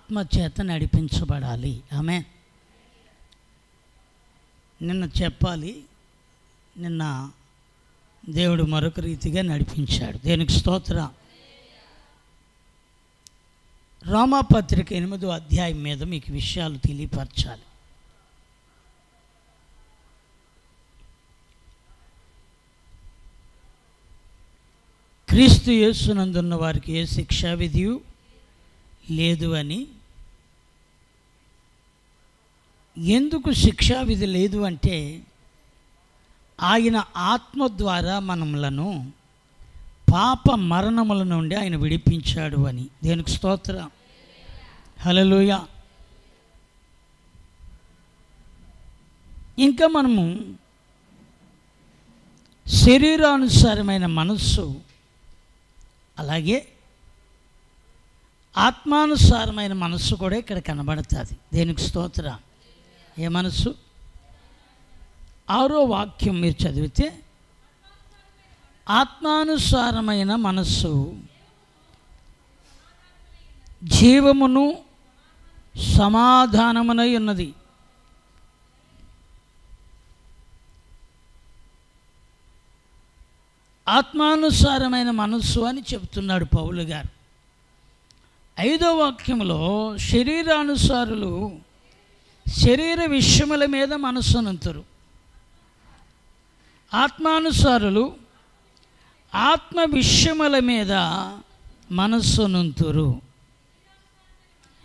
ఆత్మచేత నడిపించబడాలి. ఆమేన్. నిన్న చెప్పాలి, నిన్న దేవుడు మరొక రీతిగా నడిపించాడు. దేనికి స్తోత్రం. రోమాపత్రిక 8వ అధ్యాయం మీద మీకు విషయాలు తెలియపరచాలి. క్రీస్తు యేసునందున్న వారికి ఏ శిక్షా విధియు లేదు అని. ఎందుకు శిక్షా విధి లేదు అంటే, ఆయన ఆత్మ ద్వారా మనములను పాప మరణముల నుండి ఆయన విడిపించాడు అని. దేనికి స్తోత్రం. హల్లెలూయా. ఇంకా మనము శరీరానుసారమైన మనస్సు, అలాగే ఆత్మానుసారమైన మనస్సు కూడా ఇక్కడ కనబడుతుంది. దేనికి స్తోత్రం. ఏ మనస్సు? 6వ వాక్యం మీరు చదివితే, ఆత్మానుసారమైన మనస్సు జీవమును సమాధానమునై ఉన్నది. ఆత్మానుసారమైన మనస్సు అని చెబుతున్నాడు పౌలు గారు. 5వ వాక్యంలో శరీరానుసారులు శరీర విషయముల మీద మనస్సునంతురు, ఆత్మానుసారులు ఆత్మ విషయముల మీద మనస్సునంతురు.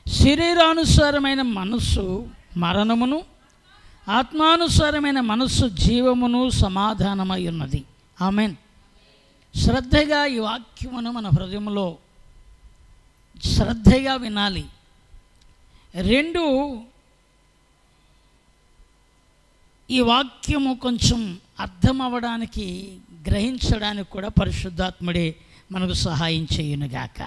శరీరానుసారమైన మనస్సు మరణమును, ఆత్మానుసారమైన మనస్సు జీవమును సమాధానమై ఉన్నది. ఆమేన్. శ్రద్ధగా ఈ వాక్యమును మన హృదయంలో శ్రద్ధగా వినాలి. 2, ఈ వాక్యము కొంచెం అర్థం అవ్వడానికి, గ్రహించడానికి కూడా పరిశుద్ధాత్ముడే మనకు సహాయం చేయునుగాక.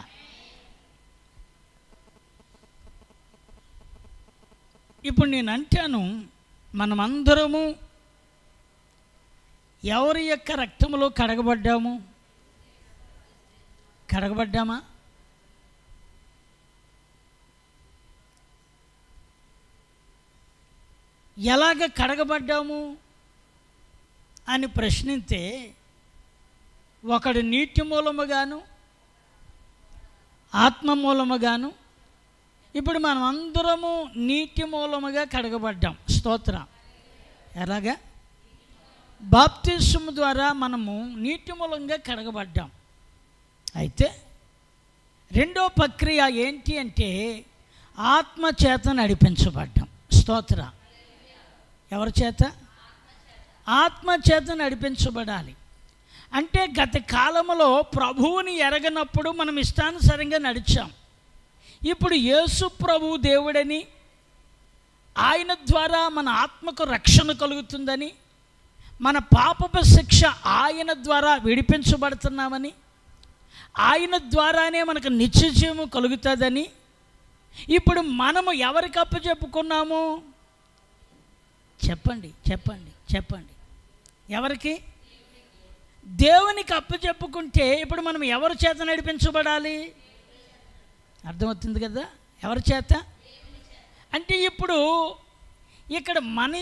ఇప్పుడు నేను అంటాను, మనమందరము ఎవరి యొక్క రక్తములో కడగబడ్డాము? కడగబడ్డామా? ఎలాగ కడగబడ్డాము అని ప్రశ్నిస్తే, ఒకడు నీటి మూలముగాను ఆత్మ మూలముగాను. ఇప్పుడు మనం అందరము నీటి మూలముగా కడగబడ్డాం. స్తోత్రం. ఎలాగా? బాప్తిస్మము ద్వారా మనము నీటి మూలంగా కడగబడ్డాం. అయితే రెండో ప్రక్రియ ఏంటి అంటే, ఆత్మ చేత నడిపించబడ్డాం. స్తోత్రం. ఎవరి చేత? ఆత్మ చేత నడిపించబడాలి. అంటే గత కాలంలో ప్రభువుని ఎరగనప్పుడు మనం ఇష్టానుసారంగా నడిచాం. ఇప్పుడు యేసు ప్రభు దేవుడని, ఆయన ద్వారా మన ఆత్మకు రక్షణ కలుగుతుందని, మన పాపపు శిక్ష ఆయన ద్వారా విడిపించబడుతున్నామని, ఆయన ద్వారానే మనకు నిత్యజీవము కలుగుతుందని ఇప్పుడు మనము ఎవరికి అప్పచెప్పుకున్నాము? చెప్పండి చెప్పండి చెప్పండి. ఎవరికి? దేవునికి అప్పచెప్పుకుంటే ఇప్పుడు మనం ఎవరి చేత నడిపించబడాలి? అర్థమవుతుంది కదా? ఎవరి చేత అంటే, ఇప్పుడు ఇక్కడ మన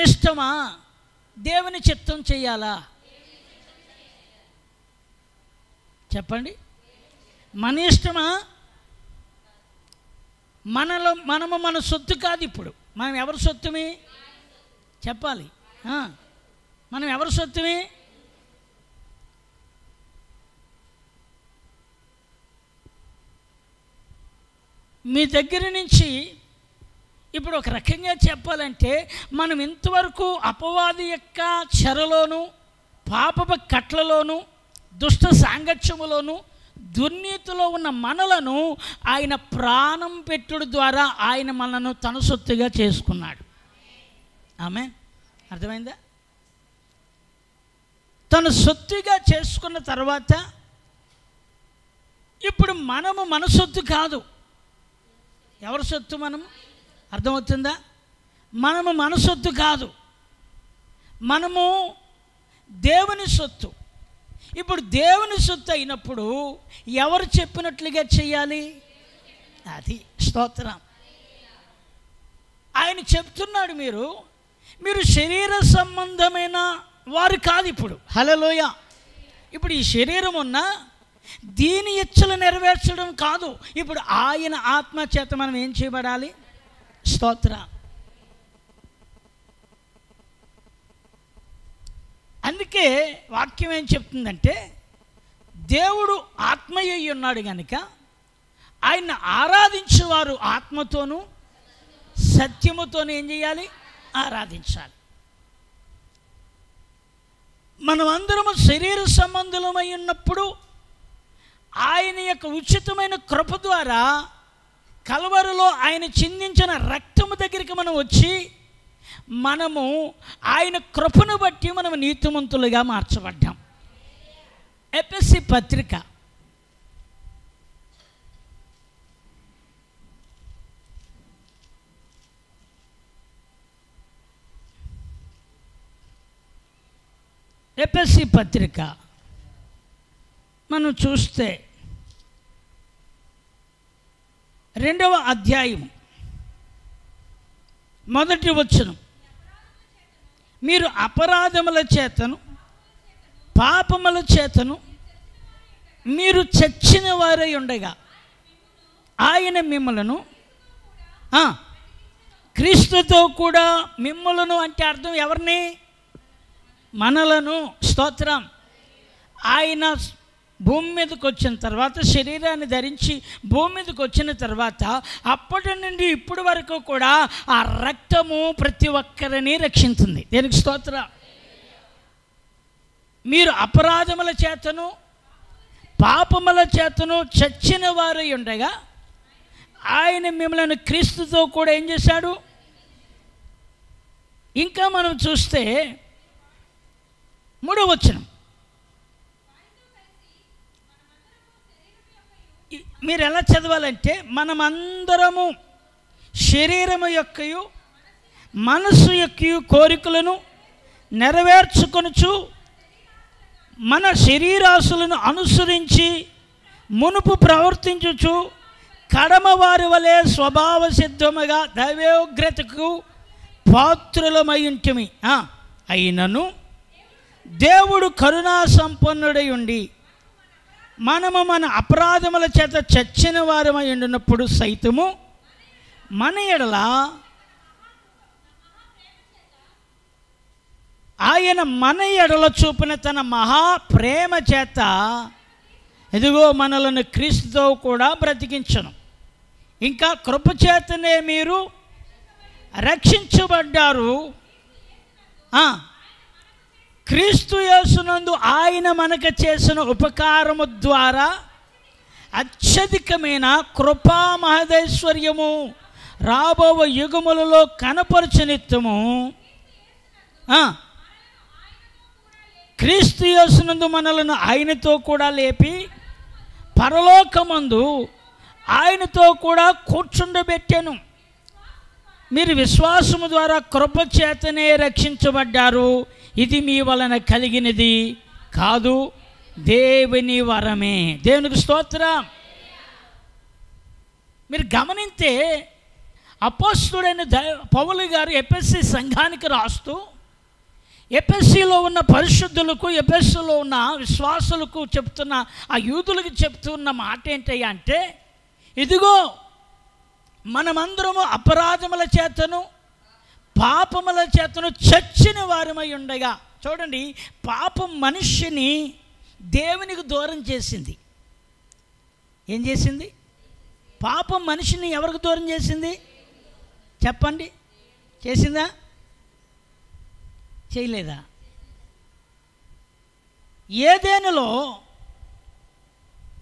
ఇష్టమా దేవుని చిత్తం చేయాలా? చెప్పండి. మన ఇష్టమా? మనము మన సొత్తు కాదు. ఇప్పుడు మనం ఎవరి సొత్తుమి? చెప్పాలి. మనం ఎవరి సొత్తుమి? మీ దగ్గర నుంచి ఇప్పుడు ఒక రకంగా చెప్పాలంటే, మనం ఇంతవరకు అపవాది యొక్క చెరలోను, పాపపు కట్లలోను, దుష్ట సాంగత్యములోను, దుర్నీతిలో ఉన్న మనలను ఆయన ప్రాణం పెట్టుడు ద్వారా ఆయన మనను తన సొత్తుగా చేసుకున్నాడు. ఆమేన్. అర్థమైందా? తన సొత్తుగా చేసుకున్న తర్వాత ఇప్పుడు మనము మన సొత్తు కాదు. ఎవరి సొత్తు? మనము. అర్థమవుతుందా? మనము మన సొత్తు కాదు, మనము దేవుని సొత్తు. ఇప్పుడు దేవుని సొత్తు అయినప్పుడు ఎవరు చెప్పినట్లుగా చేయాలి? అది స్తోత్రం. ఆయన చెప్తున్నాడు, మీరు శరీర సంబంధమైన వారు కాదు ఇప్పుడు. హల్లెలూయా. ఇప్పుడు ఈ శరీరం ఉన్నా దీని ఇచ్చలు నెరవేర్చడం కాదు. ఇప్పుడు ఆయన ఆత్మ చేత మనం ఏం చేయబడాలి? స్తోత్రం. అందుకే వాక్యం ఏం చెప్తుందంటే, దేవుడు ఆత్మయ్యి ఉన్నాడు కనుక ఆయన ఆరాధించేవారు ఆత్మతోనూ సత్యముతోనూ ఏం చేయాలి? ఆరాధించాలి. మనమందరము శరీర సంబంధులమై ఉన్నప్పుడు ఆయన యొక్క ఉచితమైన కృప ద్వారా కల్వరిలో ఆయన చిందించిన రక్తము దగ్గరికి మనం వచ్చి మనము ఆయన కృపను బట్టి మనం నీతిమంతులుగా మార్చబడ్డాం. ఎఫెసీ పత్రిక 2వ మనం చూస్తే 2వ అధ్యాయం 1వ వచనం, మీరు అపరాధముల చేతను పాపముల చేతను మీరు చచ్చిన వారై ఉండగా ఆయన మిమ్మలను క్రీస్తుతో కూడా మిమ్మలను అంటే అర్థం ఎవరిని? మనలను. స్తోత్రం. ఆయన భూమి మీదకి వచ్చిన తర్వాత, శరీరాన్ని ధరించి భూమి మీదకి వచ్చిన తర్వాత అప్పటి నుండి ఇప్పటి వరకు కూడా ఆ రక్తము ప్రతి ఒక్కరిని రక్షించింది. దేనికి స్తోత్రం. మీరు అపరాధముల చేతను పాపముల చేతను చచ్చిన వారై ఉండగా ఆయన మిమ్మల్ని క్రీస్తుతో కూడా ఏం చేశాడు? ఇంకా మనం చూస్తే 3వ వచనం, మీరు ఎలా చదవాలంటే, మనమందరము శరీరము యొక్కయు మనసు యొక్కయు కోరికలను నెరవేర్చుకొనుచు మన శరీరాశులను అనుసరించి మునుపు ప్రవర్తించుచు కడమవారి వలె స్వభావ సిద్ధముగా దైవోగ్రతకు పాత్రులమై ఉంటిమి. అయినను దేవుడు కరుణా సంపన్నుడై ఉండి మనము మన అపరాధముల చేత చచ్చిన వారమై ఉండినప్పుడు సైతము మన ఎడల ఆయన మన ఎడల చూపిన తన మహాప్రేమ చేత ఎదుగో మనలను క్రీస్తుతో కూడా బ్రతికించను. ఇంకా కృపచేతనే మీరు రక్షించబడ్డారు. క్రీస్తు యేసునందు ఆయన మనకు చేసిన ఉపకారము ద్వారా అత్యధికమైన కృపా మహదైశ్వర్యము రాబో యుగములలో కనపరచనిత్యము క్రీస్తు యేసునందు మనలను ఆయనతో కూడా లేపి పరలోకమందు ఆయనతో కూడా కూర్చుండబెట్టాను. మీరు విశ్వాసము ద్వారా కృపచేతనే రక్షించబడ్డారు. ఇది మీ వలన కలిగినది కాదు, దేవుని వరమే. దేవునికి స్తోత్రం. మీరు గమనింతే అపోస్తలుడైన పౌలు గారు ఎఫెసీ సంఘానికి రాస్తూ ఎఫెసీలో ఉన్న పరిశుద్ధులకు, ఎఫెసీలో ఉన్న విశ్వాసులకు చెప్తున్న, ఆ యూదులకు చెప్తున్న మాట ఏంటయ్యా అంటే, ఇదిగో మనమందరము అపరాధముల చేతను పాపముల చేతను చచ్చిన వారమై ఉండగా. చూడండి, పాపం మనిషిని దేవునికి దూరం చేసింది. ఏం చేసింది? పాపం మనిషిని ఎవరికి దూరం చేసింది? చెప్పండి. చేసిందా? చేయలేదా? ఏదెనులో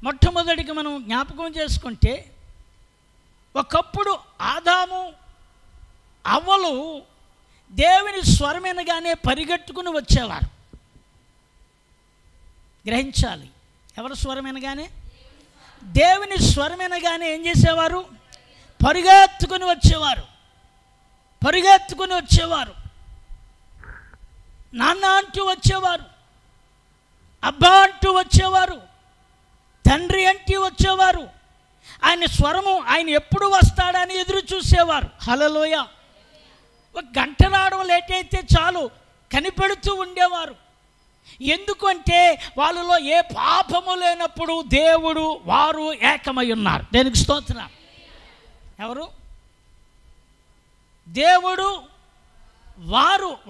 మొట్టమొదటికి మనం జ్ఞాపకం చేసుకుంటే, ఒకప్పుడు ఆదాము అవ్వలు దేవుని స్వరమనగానే పరిగెట్టుకుని వచ్చేవారు. గ్రహించాలి. ఎవరి స్వరమనగానే? దేవుని స్వరమనగానే ఏం చేసేవారు? పరిగెత్తుకుని వచ్చేవారు. పరిగెత్తుకుని వచ్చేవారు. నాన్న అంటూ వచ్చేవారు, అబ్బా అంటూ వచ్చేవారు, తండ్రి అంటూ వచ్చేవారు. ఆయన స్వరము, ఆయన ఎప్పుడు వస్తాడని ఎదురు చూసేవారు. హల్లెలూయా. ఒక గంట రావడం లేట్ అయితే చాలు కనిపెడుతూ ఉండేవారు. ఎందుకంటే వాళ్ళలో ఏ పాపము లేనప్పుడు దేవుడు వారు ఏకమై ఉన్నారు. దేనికి స్తోత్రం. ఎవరు? దేవుడు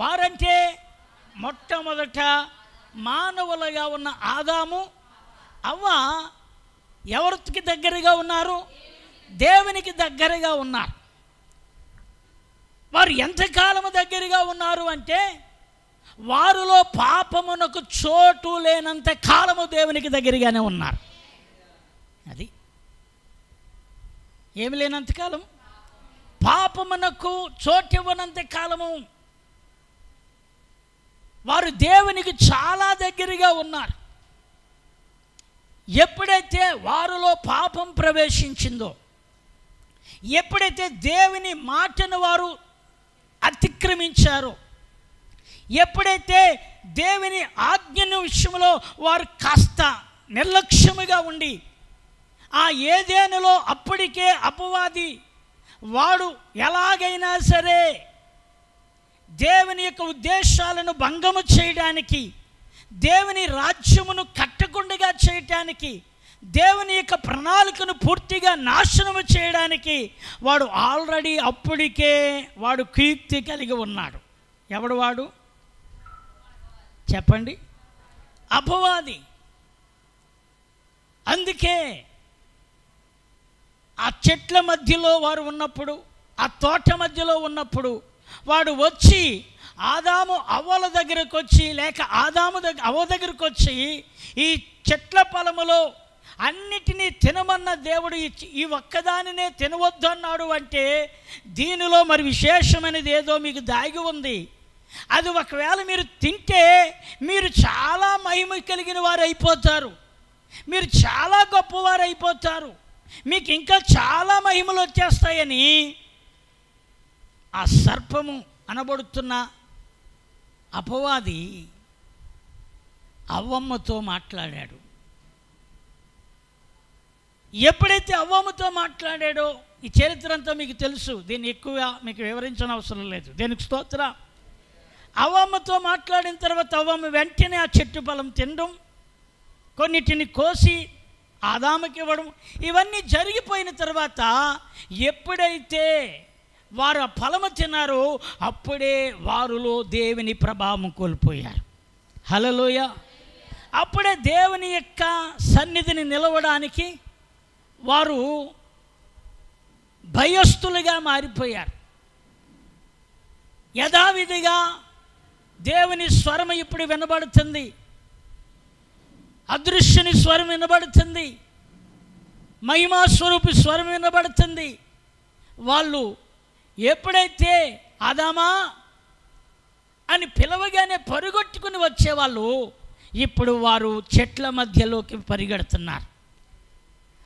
వారంటే మొట్టమొదట మానవులుగా ఉన్న ఆదాము అవ్వ ఎవరికి దగ్గరగా ఉన్నారు? దేవునికి దగ్గరగా ఉన్నారు. వారు ఎంతకాలము దగ్గరగా ఉన్నారు అంటే వారిలో పాపమునకు చోటు లేనంత కాలము దేవునికి దగ్గరగానే ఉన్నారు. అది ఏమి లేనంతకాలం, పాపమునకు చోటు ఇవ్వనంత కాలము వారు దేవునికి చాలా దగ్గరగా ఉన్నారు. ఎప్పుడైతే వారిలో పాపం ప్రవేశించిందో, ఎప్పుడైతే దేవుని మాటను వారు అతిక్రమించారో, ఎప్పుడైతే దేవుని ఆజ్ఞను విషయంలో వారు కాస్త నిర్లక్ష్యముగా ఉండి, ఆ ఏదెనులో అప్పటికే అపవాది వాడు ఎలాగైనా సరే దేవుని యొక్క ఉద్దేశాలను భంగము చేయడానికి, దేవుని రాజ్యమును కట్టకుండా చేయటానికి, దేవుని యొక్క ప్రణాళికను పూర్తిగా నాశనము చేయడానికి వాడు ఆల్రెడీ అప్పటికే వాడు కీర్తి కలిగి ఉన్నాడు. ఎవడు వాడు? చెప్పండి. అపవాది. అందుకే ఆ చెట్ల మధ్యలో వారు ఉన్నప్పుడు, ఆ తోట మధ్యలో ఉన్నప్పుడు వాడు వచ్చి ఆదాము అవ్వల దగ్గరకు వచ్చి, లేక అవ్వ దగ్గరకు వచ్చి, ఈ చెట్ల ఫలములో అన్నిటినీ తినమన్న దేవుడు ఈ ఒక్కదానినే తినవద్దు అన్నాడు అంటే దీనిలో మరి విశేషమైనది ఏదో మీకు దాగి ఉంది. అది ఒకవేళ మీరు తింటే మీరు చాలా మహిమ కలిగిన వారు అయిపోతారు, మీరు చాలా గొప్పవారు అయిపోతారు, మీకు ఇంకా చాలా మహిమలు వచ్చేస్తాయని ఆ సర్పము అనబడుతున్న అపవాది అవ్వమ్మతో మాట్లాడాడు. ఎప్పుడైతే అవ్వమ్మతో మాట్లాడాడో, ఈ చరిత్ర అంతా మీకు తెలుసు, దీన్ని ఎక్కువ మీకు వివరించిన అవసరం లేదు. దేనికి స్తోత్రం. అవ్వమ్మతో మాట్లాడిన తర్వాత అవ్వమ్మ వెంటనే ఆ చెట్టు ఫలం తినడం, కొన్నిటిని కోసి ఆదాముకి ఇవ్వడం, ఇవన్నీ జరిగిపోయిన తర్వాత ఎప్పుడైతే వారు ఆ ఫలము తిన్నారో అప్పుడే వారిలో దేవుని ప్రభావం కోల్పోయారు. హల్లెలూయా. అప్పుడే దేవుని యొక్క సన్నిధిని నిలవడానికి వారు భయస్థులుగా మారిపోయారు. యథావిధిగా దేవుని స్వరం ఇప్పుడు వినబడుతుంది, అదృశ్యుని స్వరం వినబడుతుంది, మహిమా స్వరూపి స్వరం వినబడుతుంది. వాళ్ళు ఎప్పుడైతే ఆదామా అని పిలవగానే పరుగొట్టుకుని వచ్చేవాళ్ళు ఇప్పుడు వారు చెట్ల మధ్యలోకి పరిగెడుతున్నారు.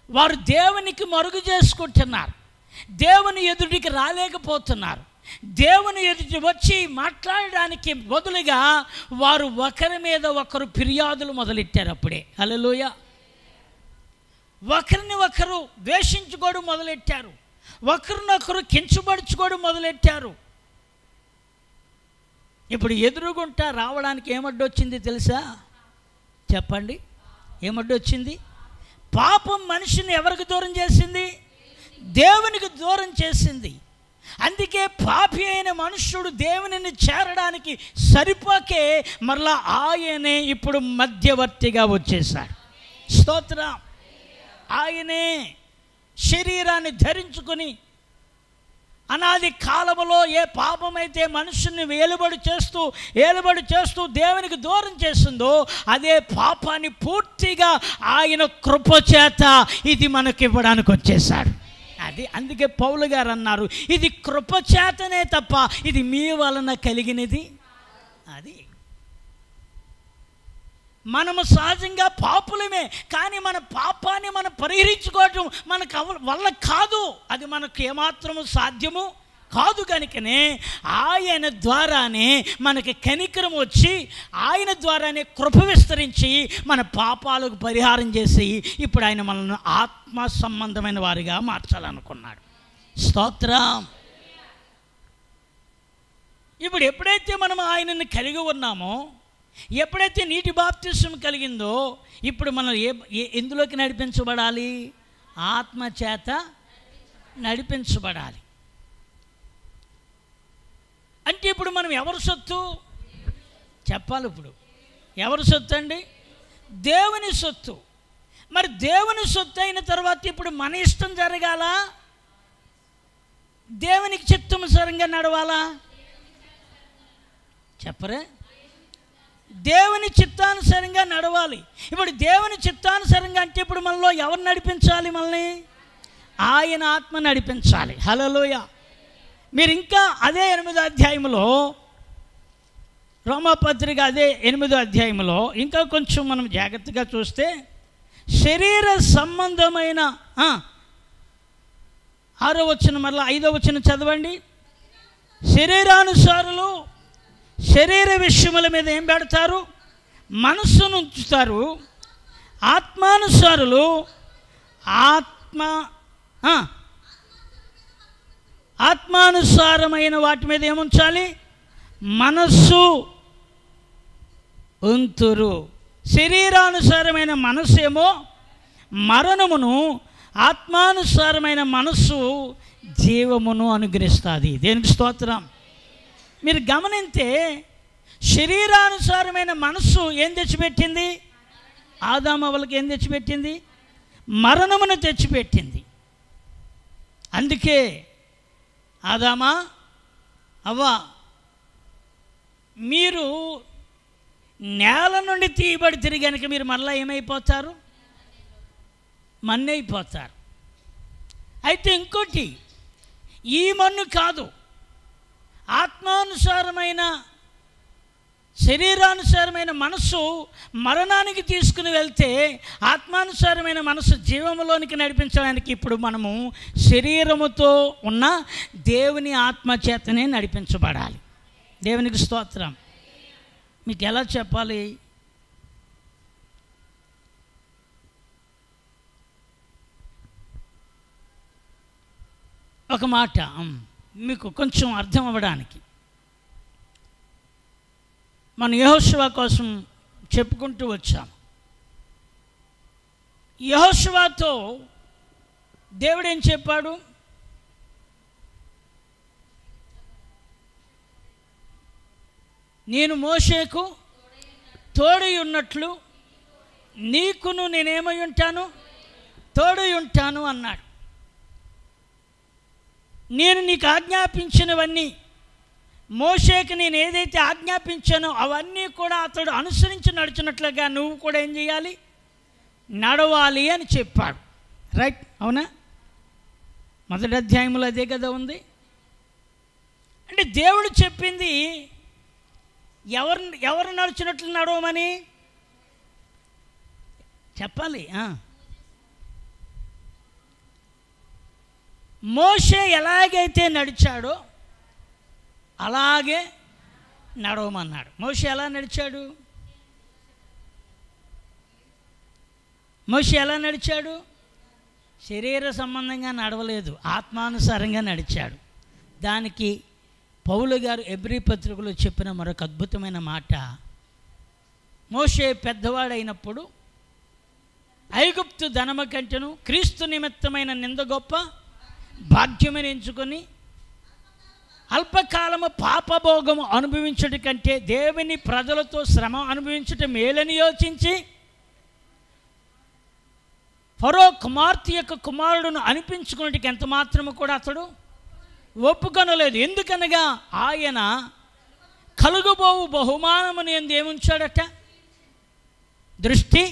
వారు దేవునికి మరుగు చేసుకుంటున్నారు, దేవుని ఎదుటికి రాలేకపోతున్నారు. దేవుని ఎదుటి వచ్చి మాట్లాడడానికి బదులుగా వారు ఒకరి మీద ఒకరు ఫిర్యాదులు మొదలెట్టారు. అప్పుడే హల్లెలూయా. ఒకరిని ఒకరు ద్వేషించుకోవడం మొదలెట్టారు, ఒకరినొకరు కించపరుచుకోవడం మొదలెట్టారు. ఇప్పుడు ఎదురుగుంటా రావడానికి ఏమడ్డొచ్చింది తెలుసా? చెప్పండి, ఏమడ్డొచ్చింది? పాపం మనిషిని ఎవరికి దూరం చేసింది? దేవునికి దూరం చేసింది. అందుకే పాపి అయిన మనుష్యుడు దేవునిని చేరడానికి సరిపోకే మరలా ఆయనే ఇప్పుడు మధ్యవర్తిగా వచ్చేసాడు. స్తోత్రం. ఆయనే శరీరాన్ని ధరించుకొని అనాది కాలములో ఏ పాపమైతే మనుషుల్ని ఏలుబడి చేస్తూ దేవునికి దూరం చేస్తుందో అదే పాపాన్ని పూర్తిగా ఆయన కృపచేత ఇది మనకి ఇవ్వడానికి వచ్చేసాడు. అది అందుకే పౌలు గారు అన్నారు, ఇది కృపచేతనే తప్ప ఇది మీ వలన కలిగినది. అది మనము సహజంగా పాపులమే, కానీ మన పాపాన్ని మనం పరిహరించుకోవటం మనకు వల్ల కాదు. అది మనకు ఏమాత్రము సాధ్యము కాదు. కనుకనే ఆయన ద్వారానే మనకి కనికరం వచ్చి, ఆయన ద్వారానే కృప విస్తరించి మన పాపాలకు పరిహారం చేసి ఇప్పుడు ఆయన మనల్ని ఆత్మ సంబంధమైన వారిగా మార్చాలనుకున్నాడు. స్తోత్రం. ఇప్పుడు ఎప్పుడైతే మనం ఆయనని కలిగి ఉన్నామో, ఎప్పుడైతే నీటి బాప్తిస్మం కలిగిందో, ఇప్పుడు మనం ఎందులోకి నడిపించబడాలి? ఆత్మ చేత నడిపించబడాలి. అంటే ఇప్పుడు మనం ఎవరి సొత్తు చెప్పాలి? ఇప్పుడు ఎవరి సొత్తు అండి? దేవుని సొత్తు. మరి దేవుని సొత్తు అయిన తర్వాత ఇప్పుడు మన ఇష్టం జరగాల, దేవునికి చిత్తానుసారంగా నడవాలా? చెప్పరే? దేవుని చిత్తానుసారంగా నడవాలి. ఇప్పుడు దేవుని చిత్తానుసారంగా అంటే ఇప్పుడు మనలో ఎవరు నడిపించాలి? మనల్ని ఆయన ఆత్మ నడిపించాలి. హల్లెలూయా. మీరు ఇంకా అదే 8వ అధ్యాయంలో, రోమాపత్రిక అదే 8వ అధ్యాయంలో ఇంకా కొంచెం మనం జాగ్రత్తగా చూస్తే, శరీర సంబంధమైన 6వ వచనం మరలా 5వ వచనం చదవండి. శరీరానుసారులు శరీర విషయముల మీద ఏం పెడతారు? మనస్సును ఉంచుతారు. ఆత్మానుసారులు ఆత్మానుసారమైన వాటి మీద ఏముంచాలి? మనస్సు ఉంతురు. శరీరానుసారమైన మనస్సు ఏమో మరణమును, ఆత్మానుసారమైన మనస్సు జీవమును అనుగ్రహిస్తుంది. దేనికి స్తోత్రం. మీరు గమనింతే, శరీరానుసారమైన మనస్సు ఏం తెచ్చిపెట్టింది? ఆదాము అవ్వలకు ఏం తెచ్చిపెట్టింది? మరణమును తెచ్చిపెట్టింది. అందుకే ఆదామా, అవ్వ, మీరు నేల నుండి తీయబడి కనుక మీరు మళ్ళీ ఏమైపోతారు? మన్నైపోతారు. అయితే ఇంకోటి, ఈ మన్ను కాదు, ఆత్మానుసారమైన శరీరానుసారమైన మనస్సు మరణానికి తీసుకుని వెళ్తే, ఆత్మానుసారమైన మనస్సు జీవములోనికి నడిపించడానికి ఇప్పుడు మనము శరీరముతో ఉన్న దేవుని ఆత్మచేతనే నడిపించబడాలి. దేవునికి స్తోత్రం. మీకు ఎలా చెప్పాలి? ఒక మాట మీకు కొంచెం అర్థం అవ్వడానికి, మనం యెహోషువ కోసం చెప్పుకుంటూ వచ్చాం. యెహోషువతో దేవుడు ఏం చెప్పాడు? నేను మోషేకు తోడై ఉన్నట్లు నీకును నేనేమై ఉంటాను? తోడై ఉంటాను అన్నాడు. నేను నీకు ఆజ్ఞాపించినవన్నీ, మోషేకి నేను ఏదైతే ఆజ్ఞాపించానో అవన్నీ కూడా అతడు అనుసరించి నడిచినట్లుగా నువ్వు కూడా ఏం చేయాలి? నడవాలి అని చెప్పాడు. రైట్, అవునా? మొదటి అధ్యాయంలో అదే కదా ఉంది. అంటే దేవుడు చెప్పింది ఎవరు నడిచినట్లు నడవమని చెప్పాలి. మోషే ఎలాగైతే నడిచాడో అలాగే నడవమన్నాడు. మోషే ఎలా నడిచాడు? మోషే ఎలా నడిచాడు? శరీర సంబంధంగా నడవలేదు, ఆత్మానుసారంగా నడిచాడు. దానికి పౌలు గారు ఎబ్రీ పత్రికలో చెప్పిన మరొక అద్భుతమైన మాట, మోషే పెద్దవాడైనప్పుడు ఐగుప్తు ధనము కంటెను క్రీస్తు నిమిత్తమైన నింద గొప్ప భాగ్యమని ఎంచుకొని అల్పకాలము పాపభోగము అనుభవించుట కంటే దేవుని ప్రజలతో శ్రమ అనుభవించుట మేలని యోచించి ఫరో కుమార్తె యొక్క కుమారుడును అనిపించుకున్నట్టుకి ఎంత మాత్రము కూడా అతడు ఒప్పుకొనలేదు. ఎందుకనగా ఆయన కలుగుబోవు బహుమానమును ఎందు ఏముంచాడట? దృష్టి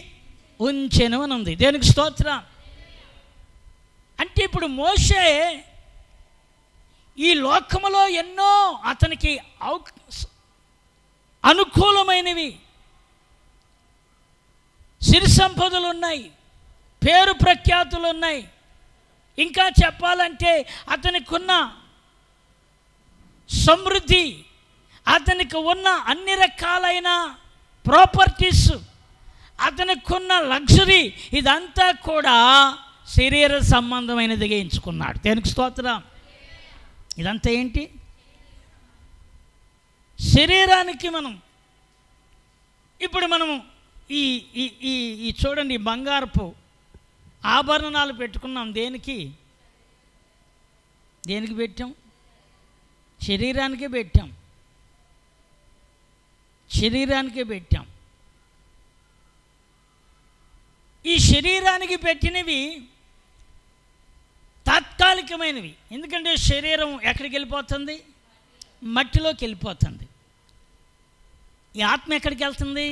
ఉంచెను అని ఉంది. దేనికి స్తోత్రం. అంటే ఇప్పుడు మోషే ఈ లోకములో ఎన్నో అతనికి అనుకూలమైనవి సిరి సంపదలు ఉన్నాయి, పేరు ప్రఖ్యాతులు ఉన్నాయి. ఇంకా చెప్పాలంటే అతనికున్న సమృద్ధి, అతనికి ఉన్న అన్ని రకాలైన ప్రాపర్టీస్, అతనికి ఉన్న లగ్జరీ, ఇదంతా కూడా శరీర సంబంధమైనదిగా ఎంచుకున్నాడు. దేనికి స్తోత్రం. ఇదంతా ఏంటి? శరీరానికి ఇప్పుడు మనము ఈ ఈ ఈ చూడండి, బంగారపు ఆభరణాలు పెట్టుకున్నాం. దేనికి పెట్టాం? శరీరానికే పెట్టాం. ఈ శరీరానికి పెట్టినవి తాత్కాలికమైనవి. ఎందుకంటే శరీరం ఎక్కడికి వెళ్ళిపోతుంది? మట్టిలోకి వెళ్ళిపోతుంది. ఈ ఆత్మ ఎక్కడికి వెళ్తుంది?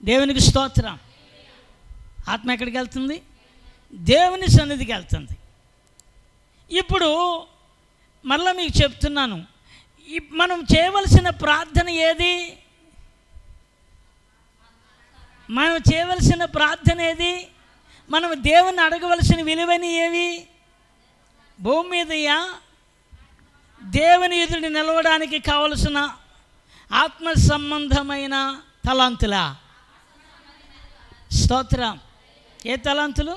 దేవునికి స్తోత్రం. ఆత్మ ఎక్కడికి వెళ్తుంది? దేవుని సన్నిధికి వెళ్తుంది. ఇప్పుడు మళ్ళీ మీకు చెప్తున్నాను, మనం చేయవలసిన ప్రార్థన ఏది? మనం దేవుని అడగవలసిన విలువైన ఏవి? భూమి మీదయా దేవుని ఎదుట నిలవడానికి కావలసిన ఆత్మ సంబంధమైన తలాంతులా? స్తోత్రం. ఏ తలాంతులు?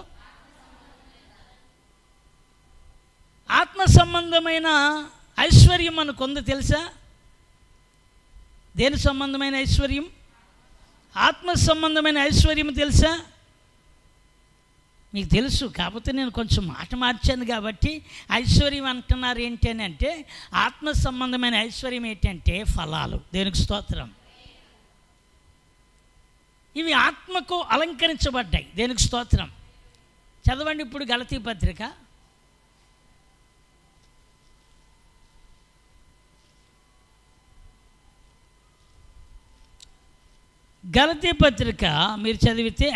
ఆత్మ సంబంధమైన ఐశ్వర్యం మనకుంది తెలుసా? దేని సంబంధమైన ఐశ్వర్యం? ఆత్మ సంబంధమైన ఐశ్వర్యం తెలుసా? మీకు తెలుసు, కాకపోతే నేను కొంచెం మాట మార్చాను కాబట్టి ఐశ్వర్యం అంటున్నారు ఏంటి అని అంటే, ఆత్మ సంబంధమైన ఐశ్వర్యం ఏంటంటే ఫలాలు. దేనికి స్తోత్రం. ఇవి ఆత్మకు అలంకరించబడ్డాయి. దేనికి స్తోత్రం. చదవండి ఇప్పుడు గలతీ పత్రిక. గలతీ పత్రిక మీరు చదివితే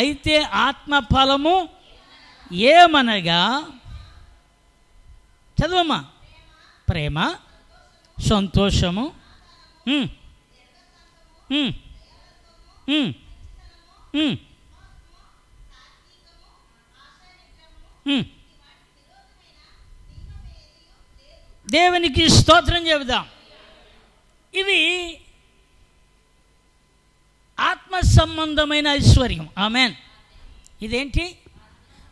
అయితే ఆత్మ ఫలము ఏమనగా, చదవమ్మా, ప్రేమ, సంతోషము, దేవునికి స్తోత్రం చెబుదాం. ఇవి ఆత్మ సంబంధమైన ఐశ్వర్యం. ఆమెన్. ఇదేంటి?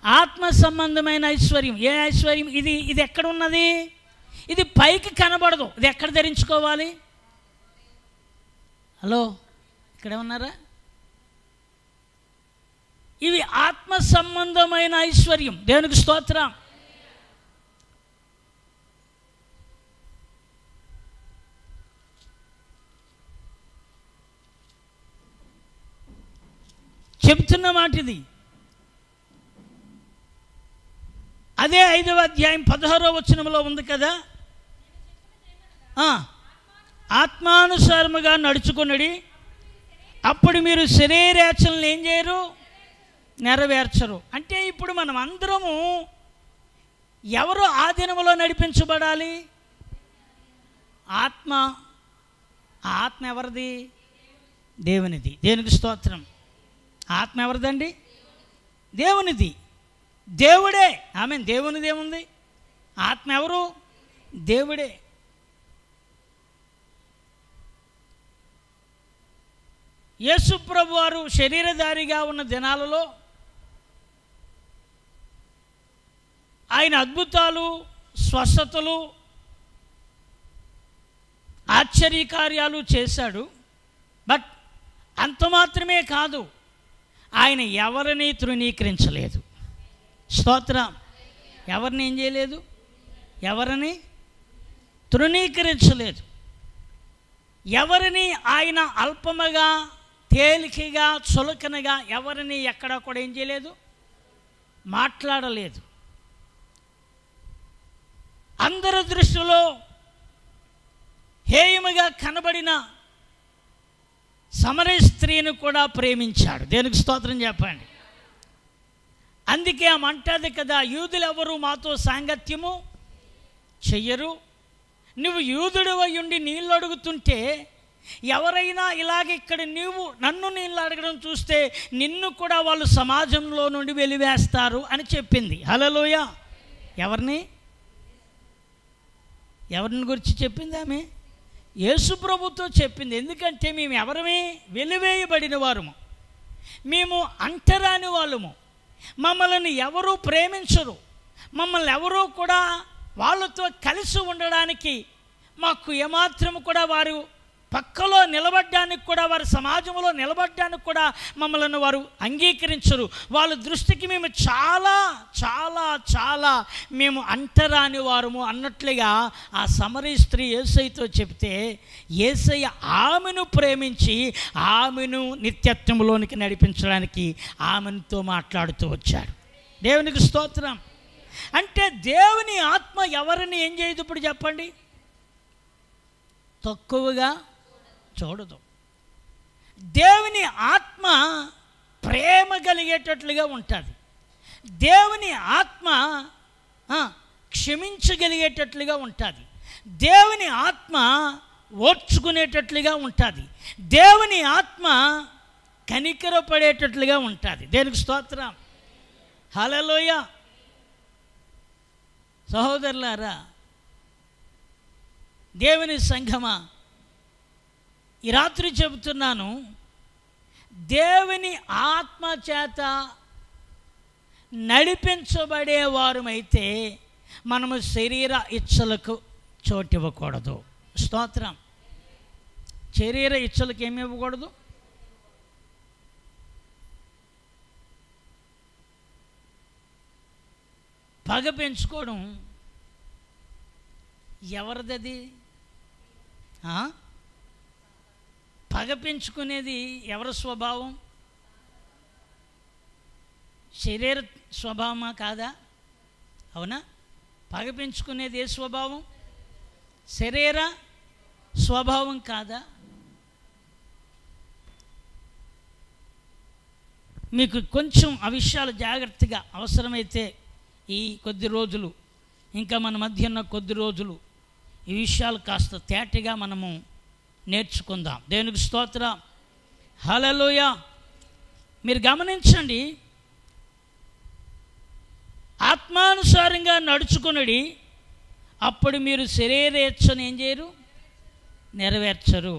ఆత్మ సంబంధమైన ఐశ్వర్యం. ఏ ఐశ్వర్యం ఇది? ఇది ఎక్కడ ఉన్నది? ఇది పైకి కనబడదు. ఇది ఎక్కడ ధరించుకోవాలి? హలో, ఇక్కడే ఉన్నారా? ఇవి ఆత్మ సంబంధమైన ఐశ్వర్యం. దేవునికి స్తోత్రం. చెప్తున్న మాట ఇది. అదే 5వ అధ్యాయం 16వ వచనంలో ఉంది కదా, ఆత్మానుసారముగా నడుచుకున్నడి, అప్పుడు మీరు శరీరేచ్ఛలను ఏం చేయరు? నెరవేర్చరు. అంటే ఇప్పుడు మనం అందరము ఎవరు ఆధీనంలో నడిపించబడాలి? ఆత్మ. ఆత్మ ఎవరిది? దేవునిది. దేవునికి స్తోత్రం. ఆత్మ ఎవరిదండి? దేవునిది. దేవుడే. ఆమెన్. దేవునిది ఏముంది? ఆత్మ ఎవరు? దేవుడే. యేసు ప్రభు వారు శరీరధారిగా ఉన్న దినాలలో ఆయన అద్భుతాలు, స్వస్థతలు, ఆశ్చర్యకార్యాలు చేశాడు. బట్ అంత మాత్రమే కాదు, ఆయన ఎవరిని తృణీకరించలేదు. స్తోత్రం. ఎవరిని ఏం చేయలేదు? ఎవరిని తృణీకరించలేదు. ఎవరిని ఆయన అల్పముగా, తేలికగా, చులకనగా ఎవరిని ఎక్కడా కూడా ఏం చేయలేదు? మాట్లాడలేదు. అందరి దృష్టిలో హేయముగా కనబడిన సమరయ స్త్రీని కూడా ప్రేమించాడు. దేనికి స్తోత్రం చెప్పండి. అందుకే ఆమె అంటాది కదా, యూదులు ఎవరు మాతో సాంగత్యము చెయ్యరు. నువ్వు యూదుడు అయ్యుండి నీళ్ళు అడుగుతుంటే ఎవరైనా ఇలాగ ఇక్కడ నన్ను నీళ్ళు అడగడం చూస్తే నిన్ను కూడా వాళ్ళు సమాజంలో నుండి వెలివేస్తారు అని చెప్పింది. హల్లెలూయా. ఎవరిని? ఎవరిని గురించి చెప్పింది ఆమె? యేసు ప్రభుతో చెప్పింది. ఎందుకంటే మేము ఎవరమే? వెలివేయబడిన వారము, మేము అంటరాని వాళ్ళము, మమ్మల్ని ఎవరూ ప్రేమించరు, మమ్మల్ని ఎవరూ కూడా వాళ్ళతో కలిసి ఉండడానికి మాకు ఏమాత్రం కూడా వారు పక్కలో నిలబడడానికి కూడా, వారి సమాజంలో నిలబడడానికి కూడా మమ్మల్ని వారు అంగీకరించరు. వాళ్ళ దృష్టికి మేము చాలా చాలా చాలా మేము అంటరాని వారము అన్నట్లుగా ఆ సమరీ స్త్రీ యేసయ్యతో చెప్తే, యేసయ్య ఆమెను ప్రేమించి ఆమెను నిత్యత్వంలోనికి నడిపించడానికి ఆమెతో మాట్లాడుతూ వచ్చాడు. దేవునికి స్తోత్రం. అంటే దేవుని ఆత్మ ఎవరిని ఏం చేయదు? ఇప్పుడు చెప్పండి. తక్కువగా చూడదు. దేవుని ఆత్మ ప్రేమ కలిగేటట్లుగా ఉంటుంది. దేవుని ఆత్మ క్షమించగలిగేటట్లుగా ఉంటుంది. దేవుని ఆత్మ ఓర్చుకునేటట్లుగా ఉంటుంది. దేవుని ఆత్మ కనికరపడేటట్లుగా ఉంటుంది. దేనికి స్తోత్రం. హల్లెలూయా. సహోదరులారా, దేవుని సంఘమా, ఈ రాత్రి చెబుతున్నాను, దేవుని ఆత్మ చేత నడిపించబడేవారమైతే మనము శరీర ఇచ్చలకు చోటు ఇవ్వకూడదు. స్తోత్రం. శరీర ఇచ్చలకు ఏమి ఇవ్వకూడదు? పగ పెంచుకోవడం ఎవరిదది? పగ పెంచుకునేది ఎవరి స్వభావం? శరీర స్వభావమా కాదా? అవునా? పగ పెంచుకునేది ఏ స్వభావం? శరీర స్వభావం కాదా? మీకు కొంచెం ఆ విషయాలు జాగ్రత్తగా అవసరమైతే ఈ కొద్ది రోజులు, ఇంకా మన మధ్య ఉన్న కొద్ది రోజులు ఈ విషయాలు కాస్త తేటగా మనము నేర్చుకుందాం. దేవునికి స్తోత్రం. హల్లెలూయా. మీరు గమనించండి, ఆత్మానుసారంగా నడుచుకునడి, అప్పుడు మీరు శరీరేచ్ఛను ఏం చేయరు? నెరవేర్చరు.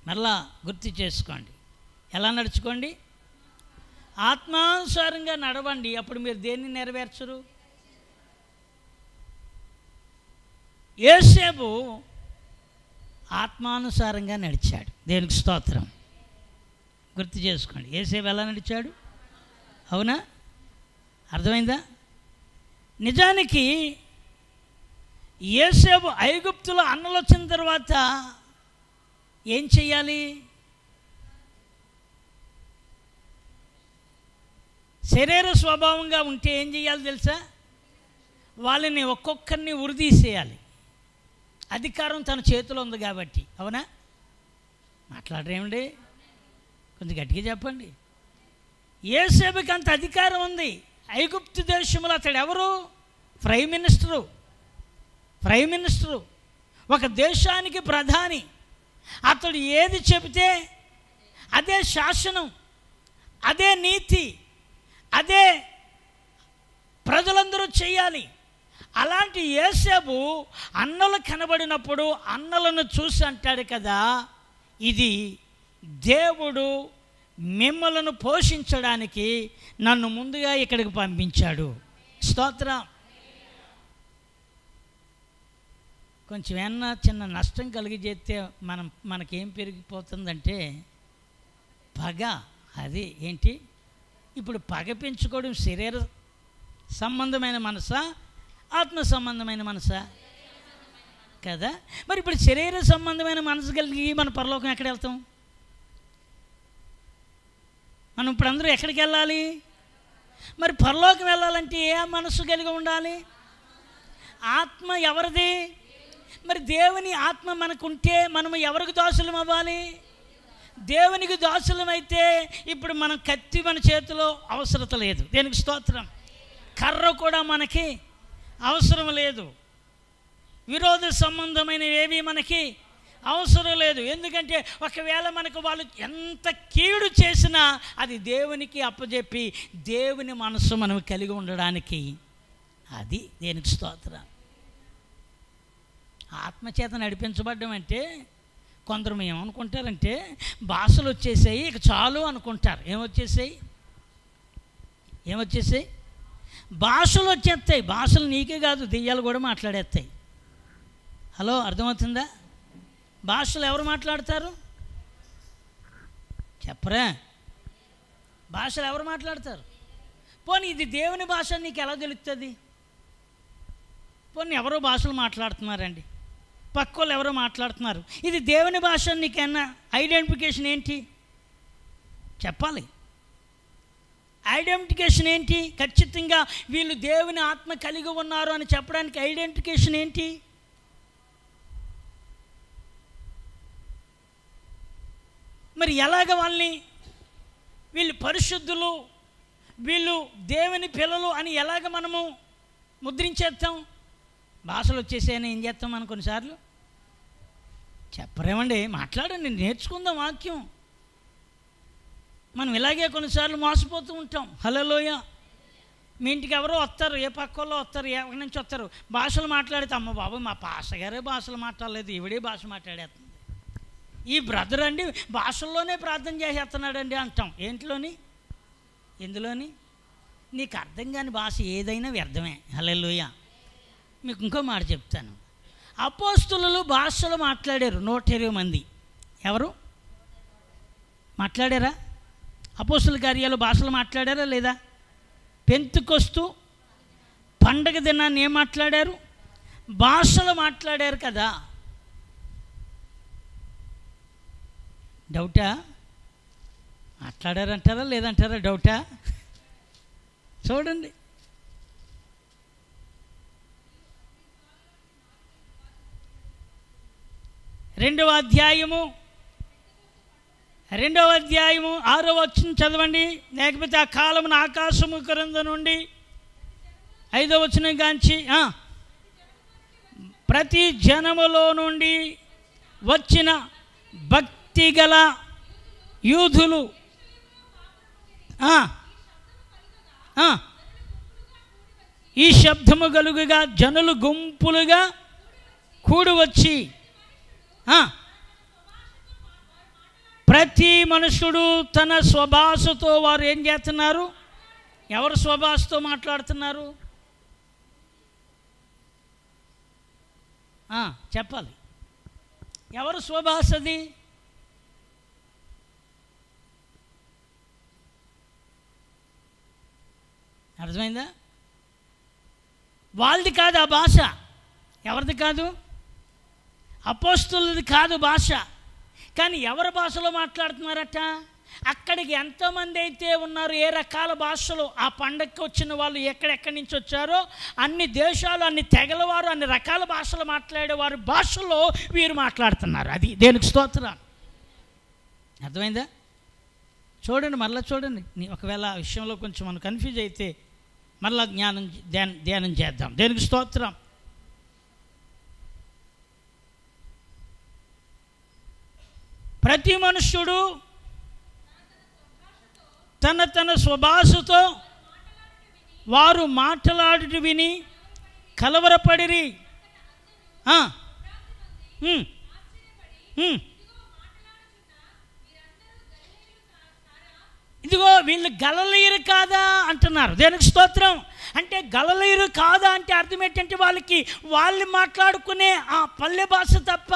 మరలా గుర్తు చేసుకోండి. ఎలా నడుచుకోండి? ఆత్మానుసారంగా నడవండి, అప్పుడు మీరు దేన్ని నెరవేర్చరు? యోసేపు ఆత్మానుసారంగా నడిచాడు. దేవునికి స్తోత్రం. గుర్తు చేసుకోండి, యోసేపు ఎలా నడిచాడు? అవునా? అర్థమైందా? నిజానికి యోసేపు ఐగుప్తులో అన్నలు వచ్చిన తర్వాత ఏం చెయ్యాలి? శరీర స్వభావంగా ఉంటే ఏం చేయాలి తెలుసా? వాళ్ళని ఒక్కొక్కరిని ఉరిదీసేయాలి. అధికారం తన చేతిలో ఉంది కాబట్టి. అవునా? మాట్లాడరేమండి? కొంచెం గట్టిగా చెప్పండి. యోసేపుకి అంత అధికారం ఉంది. ఐగుప్తు దేశంలో అతడు ఎవరు? ప్రైమ్ మినిస్టరు, ఒక దేశానికి ప్రధాని. అతడు ఏది చెబితే అదే శాసనం, అదే నీతి, అదే ప్రజలందరూ చేయాలి. అలాంటి యోసేపు అన్నలు కనబడినప్పుడు అన్నలను చూసి అంటాడు కదా, ఇది దేవుడు మిమ్మలను పోషించడానికి నన్ను ముందుగా ఇక్కడికి పంపించాడు. స్తోత్రం. కొంచెం ఏమన్నా చిన్న నష్టం కలిగిజేస్తే మనకేం పెరిగిపోతుందంటే పగ. అది ఏంటి? ఇప్పుడు పగ పెంచుకోవడం శరీర సంబంధమైన మనసా, ఆత్మ సంబంధమైన మనసా? కదా. మరి ఇప్పుడు శరీర సంబంధమైన మనసు కలిగి మన పరలోకం ఎక్కడ వెళ్తాం? మనం ఇప్పుడు అందరూ ఎక్కడికి వెళ్ళాలి? మరి పరలోకం వెళ్ళాలంటే ఏ మనసు కలిగి ఉండాలి? ఆత్మ ఎవరిది? మరి దేవుని ఆత్మ మనకుంటే మనము ఎవరికి దాసులం అవ్వాలి? దేవునికి దాసులమైతే ఇప్పుడు మనం కత్తి మన చేతిలో అవసరత లేదు. దేనికి స్తోత్రం. కర్ర కూడా మనకి అవసరం లేదు. విరోధ సంబంధమైన ఏవి మనకి అవసరం లేదు. ఎందుకంటే ఒకవేళ మనకు వాళ్ళు ఎంత కీడు చేసినా అది దేవునికి అప్పచెప్పి దేవుని మనసు మనం కలిగి ఉండడానికి. అది దేనికి స్తోత్రం. ఆత్మచేత నడిపించబడ్డం అంటే కొందరు ఏమనుకుంటారంటే భాషలు వచ్చేసాయి ఇక చాలు అనుకుంటారు. ఏమొచ్చేసాయి భాషలు వచ్చేస్తాయి. భాషలు నీకే కాదు, దెయ్యాలు కూడా మాట్లాడేస్తాయి. హలో, అర్థమవుతుందా? భాషలు ఎవరు మాట్లాడతారు చెప్పరా? భాషలు ఎవరు మాట్లాడతారు? పోనీ ఇది దేవుని భాష నీకు ఎలా తెలుస్తుంది? పోనీ ఎవరో భాషలు మాట్లాడుతున్నారండి, పక్క వాళ్ళు ఎవరో మాట్లాడుతున్నారు, ఇది దేవుని భాష నీకన్నా ఐడెంటిఫికేషన్ ఏంటి చెప్పాలి? ఐడెంటిఫికేషన్ ఏంటి? ఖచ్చితంగా వీళ్ళు దేవుని ఆత్మ కలిగి ఉన్నారు అని చెప్పడానికి ఐడెంటిఫికేషన్ ఏంటి? మరి ఎలాగ వాళ్ళని వీళ్ళు పరిశుద్ధులు, వీళ్ళు దేవుని పిల్లలు అని ఎలాగ మనము ముద్రించేస్తాం? భాషలు వచ్చేసాయని ఏం చేస్తాం మనం కొన్నిసార్లు? చెప్పరేమండి, మాట్లాడండి, నేర్చుకుందాం వాక్యం. మనం ఇలాగే కొన్నిసార్లు మోసపోతూ ఉంటాం. హల్లెలూయా. మీ ఇంటికి ఎవరో వస్తారు, ఏ పక్కల్లో వస్తారు, ఎక్కడి నుంచి వస్తారు, భాషలు మాట్లాడితే అమ్మ బాబు మా పాస్టగారే భాషలు మాట్లాడలేదు, ఈవిడే భాష మాట్లాడేస్తుంది, ఈ బ్రదర్ అండి భాషల్లోనే ప్రార్థన చేసేస్తున్నాడండి అంటాం. ఏంటిలోని? ఎందులోని? నీకు అర్థం కాని భాష ఏదైనా వ్యర్థమే. హల్లెలూయా. మీకు ఇంకో మాట చెప్తాను. అపోస్తులు భాషలు మాట్లాడారు 120 మంది. ఎవరు మాట్లాడారా? అపోస్తుల కార్యాలు భాషలు మాట్లాడారా లేదా? పెంతెకొస్తు పండగ దినాన్ని ఏం మాట్లాడారు? భాషలు మాట్లాడారు కదా. డౌటా? మాట్లాడారంటారా లేదంటారా? డౌటా? చూడండి, రెండవ అధ్యాయము 6వ వచనం చదవండి. లేకపోతే ఆ కాలమున ఆకాశము క్రింద నుండి 5వ వచనం కాంచి ప్రతి జనములో నుండి వచ్చిన భక్తి గల యూదులు ఈ శబ్దము కలుగుగా జనులు గుంపులుగా కూడి వచ్చి ప్రతి మనుషుడు తన స్వభాషతో వారు ఏం చేస్తున్నారు? ఎవరు స్వభాషతో మాట్లాడుతున్నారు? చెప్పాలి. ఎవరు స్వభాషది? అర్థమైందా? వాళ్ళది కాదు ఆ భాష. ఎవరిది కాదు? అపోస్తులది కాదు భాష. కానీ ఎవరి భాషలో మాట్లాడుతున్నారట? అక్కడికి ఎంతమంది అయితే ఉన్నారు, ఏ రకాల భాషలు, ఆ పండగకి వచ్చిన వాళ్ళు ఎక్కడెక్కడి నుంచి వచ్చారో అన్ని దేశాలు, అన్ని తెగల వారు, అన్ని రకాల భాషలు మాట్లాడేవారు భాషలో వీరు మాట్లాడుతున్నారు. అది దేనికి స్తోత్రం. అర్థమైందా? చూడండి, మరలా చూడండి. ఒకవేళ ఆ విషయంలో కొంచెం మనం కన్ఫ్యూజ్ అయితే మరలా ధ్యానం చేద్దాం. దేనికి స్తోత్రం. ప్రతి మనుష్యుడు తన స్వభాషతో వారు మాట్లాడుట విని కలవరపడిరి. ఇదిగో వీళ్ళు గలిలయులు కాదా అంటున్నారు. దేనికి స్తోత్రం. అంటే గలిలయులు కాదా అంటే అర్థం ఏంటంటే వాళ్ళు మాట్లాడుకునే ఆ పల్లె భాష తప్ప,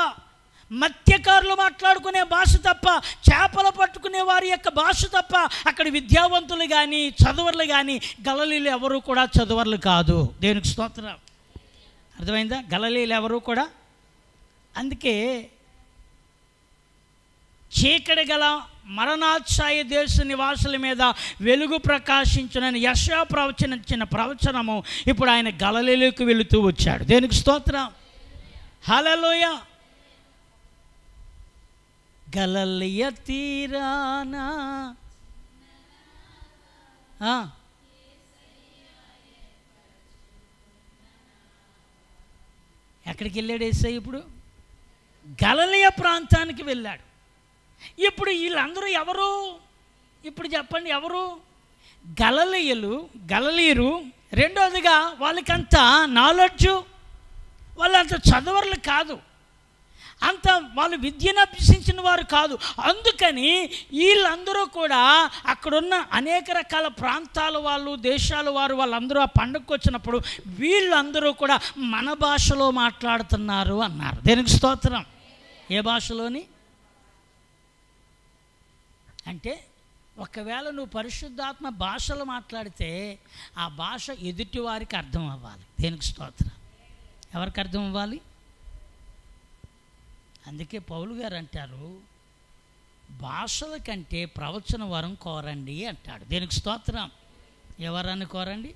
మత్స్యకారులు మాట్లాడుకునే భాష తప్ప, చేపలు పట్టుకునే వారి యొక్క భాష తప్ప అక్కడ విద్యావంతులు కానీ చదువర్లు కానీ గలిలయులు ఎవరు కూడా చదువర్లు కాదు. దేనికి స్తోత్రం. అర్థమైందా? గలిలయులు ఎవరు కూడా. అందుకే చీకటి గల మరణాఛాయ దేశ నివాసుల మీద వెలుగు ప్రకాశించునని యెషయా ప్రవచనించిన ప్రవచనము ఇప్పుడు ఆయన గలిలయులకు వెళుతూ వచ్చాడు. దేనికి స్తోత్రం. హల్లెలూయా. గలిలయ తీరానా ఎక్కడికి వెళ్ళాడు యేసయ్య? ఇప్పుడు గలిలయ ప్రాంతానికి వెళ్ళాడు. ఇప్పుడు వీళ్ళందరూ ఎవరు? ఇప్పుడు చెప్పండి, ఎవరు? గలిలయులు. రెండోదిగా వాళ్ళకంతా నాలెడ్జు, వాళ్ళు అంత చదవర్లు కాదు, అంత వాళ్ళు విద్యను అభ్యసించిన వారు కాదు. అందుకని వీళ్ళందరూ కూడా అక్కడున్న అనేక రకాల ప్రాంతాల వాళ్ళు, దేశాల వారు, వాళ్ళందరూ ఆ పండుగకు వచ్చినప్పుడు వీళ్ళందరూ కూడా మన భాషలో మాట్లాడుతున్నారు అన్నారు. దేనికి స్తోత్రం. ఏ భాషలోని అంటే ఒకవేళ నువ్వు పరిశుద్ధాత్మ భాషలు మాట్లాడితే ఆ భాష ఎదుటి వారికి అర్థం అవ్వాలి. దేనికి స్తోత్రం. ఎవరికి అర్థం అవ్వాలి? అందుకే పౌలు గారు అంటారు, భాషల కంటే ప్రవచన వరం కోరండి అంటాడు. దేనికి స్తోత్రం. ఎవరని కోరండి?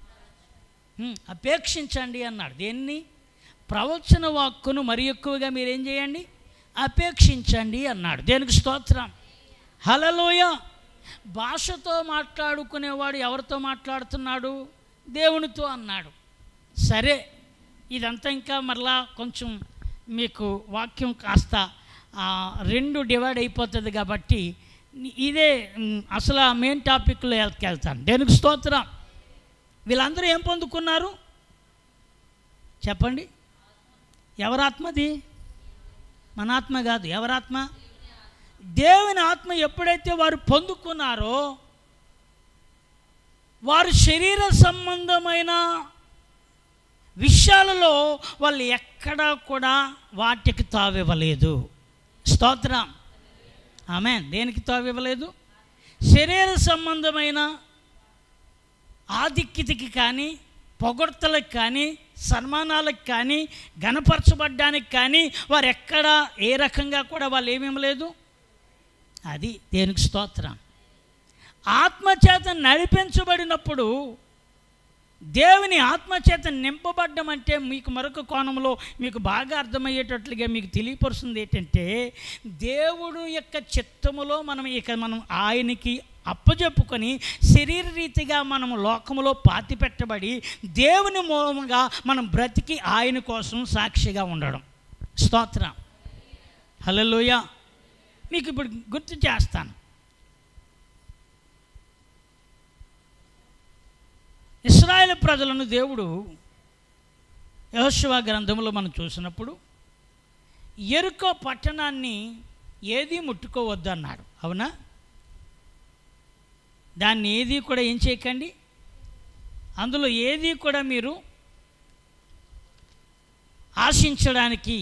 అపేక్షించండి అన్నాడు. దేన్ని? ప్రవచన వాక్కును మరి ఎక్కువగా మీరేం చేయండి? అపేక్షించండి అన్నాడు. దేనికి స్తోత్రం. హల్లెలూయ. భాషతో మాట్లాడుకునేవాడు ఎవరితో మాట్లాడుతున్నాడు? దేవునితో అన్నాడు. సరే, ఇదంతా ఇంకా మరలా కొంచెం మీకు వాక్యం కాస్త రెండు డివైడ్ అయిపోతుంది కాబట్టి ఇదే అసలు మెయిన్ టాపిక్లో వెళ్తాను. దేనికి స్తోత్రం. వీళ్ళందరూ ఏం పొందుకున్నారు చెప్పండి? ఎవరాత్మది? మన ఆత్మ కాదు. ఎవరాత్మ? దేవుని ఆత్మ. ఎప్పుడైతే వారు పొందుకున్నారో వారు శరీర సంబంధమైన విషయాలలో వాళ్ళు ఎక్కడా కూడా వాటికి తావివ్వలేదు. స్తోత్రం. ఆమేన్. దేనికి తావివ్వలేదు? శరీర సంబంధమైన ఆధిక్యతకి కానీ, పొగడ్తలకు కానీ, సన్మానాలకు కానీ, ఘనపరచబడ్డానికి కానీ వారు ఎక్కడా ఏ రకంగా కూడా వాళ్ళు ఏమేమలేదు. అది దేనికి స్తోత్రం. ఆత్మచేత నడిపించబడినప్పుడు, దేవుని ఆత్మచేత నింపబడ్డం అంటే మీకు మరొక కోణంలో మీకు బాగా అర్థమయ్యేటట్లుగా మీకు తెలియపరుస్తుంది ఏంటంటే, దేవుడు యొక్క చిత్తములో మనం ఆయనకి అప్పజెప్పుకొని శరీర రీతిగా మనం లోకములో పాతిపెట్టబడి దేవుని మూలంగా మనం బ్రతికి ఆయన కోసం సాక్షిగా ఉండడం. స్తోత్రం. హల్లెలూయా. మీకు ఇప్పుడు గుర్తు చేస్తాను. ఇశ్రాయేలు ప్రజలను దేవుడు యెహోషువ గ్రంథంలో మనం చూసినప్పుడు యెరికో పట్టణాన్ని ఏది ముట్టుకోవద్దు అన్నాడు. అవునా? దాన్ని ఏది కూడా ఏం చేయకండి, అందులో ఏది కూడా మీరు ఆశించడానికి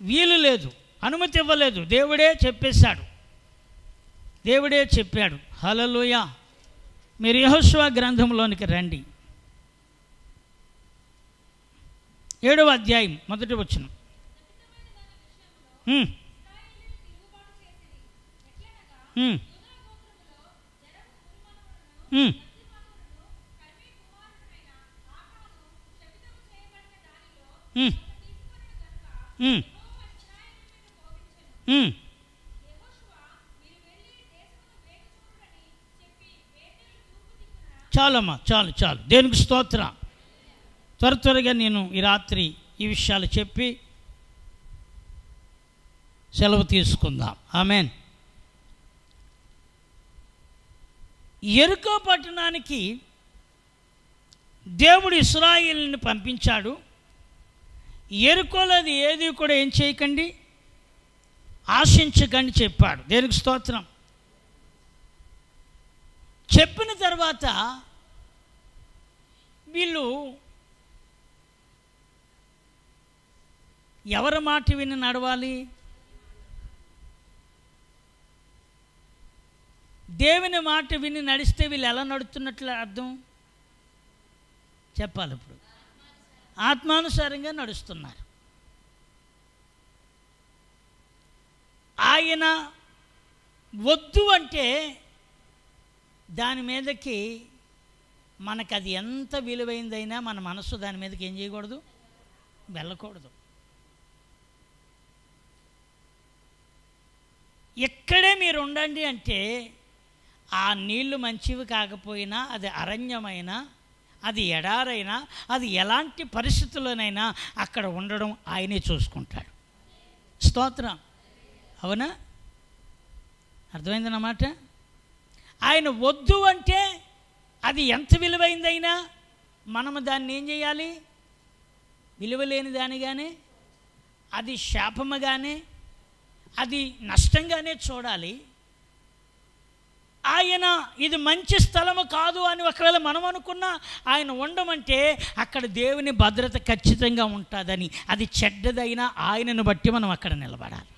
వీలు లేదు, అనుమతి ఇవ్వలేదు. దేవుడే చెప్పేశాడు, దేవుడే చెప్పాడు. హల్లెలూయా. మీరు యెహోషువ గ్రంథంలోనికి రండి. 7వ అధ్యాయం 1వ వచనం. చాలమ్మా, చాలు చాలు. దేనికి స్తోత్రం. త్వరగా నేను ఈ రాత్రి ఈ విషయాలు చెప్పి సెలవు తీసుకుందాం. ఆమేన్. యెరికో పట్టణానికి దేవుడు ఇశ్రాయేలుని పంపించాడు. యెరికోలోది ఏది కూడా ఏం చేయకండి, ఆశించకండి చెప్పాడు. దేనికి స్తోత్రం. చెప్పిన తర్వాత వీళ్ళు ఎవరి మాట విని నడవాలి? దేవుని మాట విని నడిస్తే వీళ్ళు ఎలా నడుస్తున్నట్లు అర్థం చెప్పాలి. ఇప్పుడు ఆత్మానుసారంగా నడుస్తున్నారు. ఆయన వద్దు అంటే దాని మీదకి మనకు అది ఎంత విలువైందైనా మన మనస్సు దాని మీదకి ఏం చేయకూడదు, వెళ్ళకూడదు. ఎక్కడే మీరు ఉండండి అంటే ఆ నీళ్లు మంచివి కాకపోయినా, అది అరణ్యమైనా, అది ఎడారైనా, అది ఎలాంటి పరిస్థితుల్లోనైనా అక్కడ ఉండడం ఆయనే చూసుకుంటాడు. స్తోత్రం. అవునా? అర్థమైందన్నమాట. ఆయన వద్దు అంటే అది ఎంత విలువైందైనా మనము దాన్ని ఏం చేయాలి, విలువలేని దానిగానే, అది శాపముగానే, అది నష్టంగానే చూడాలి. ఆయన ఇది మంచి స్థలము కాదు అని ఒకవేళ మనం అనుకున్నా, ఆయన ఉండమంటే అక్కడ దేవుని భద్రత ఖచ్చితంగా ఉంటుందని, అది చెడ్డదైనా ఆయనను బట్టి మనం అక్కడ నిలబడాలి.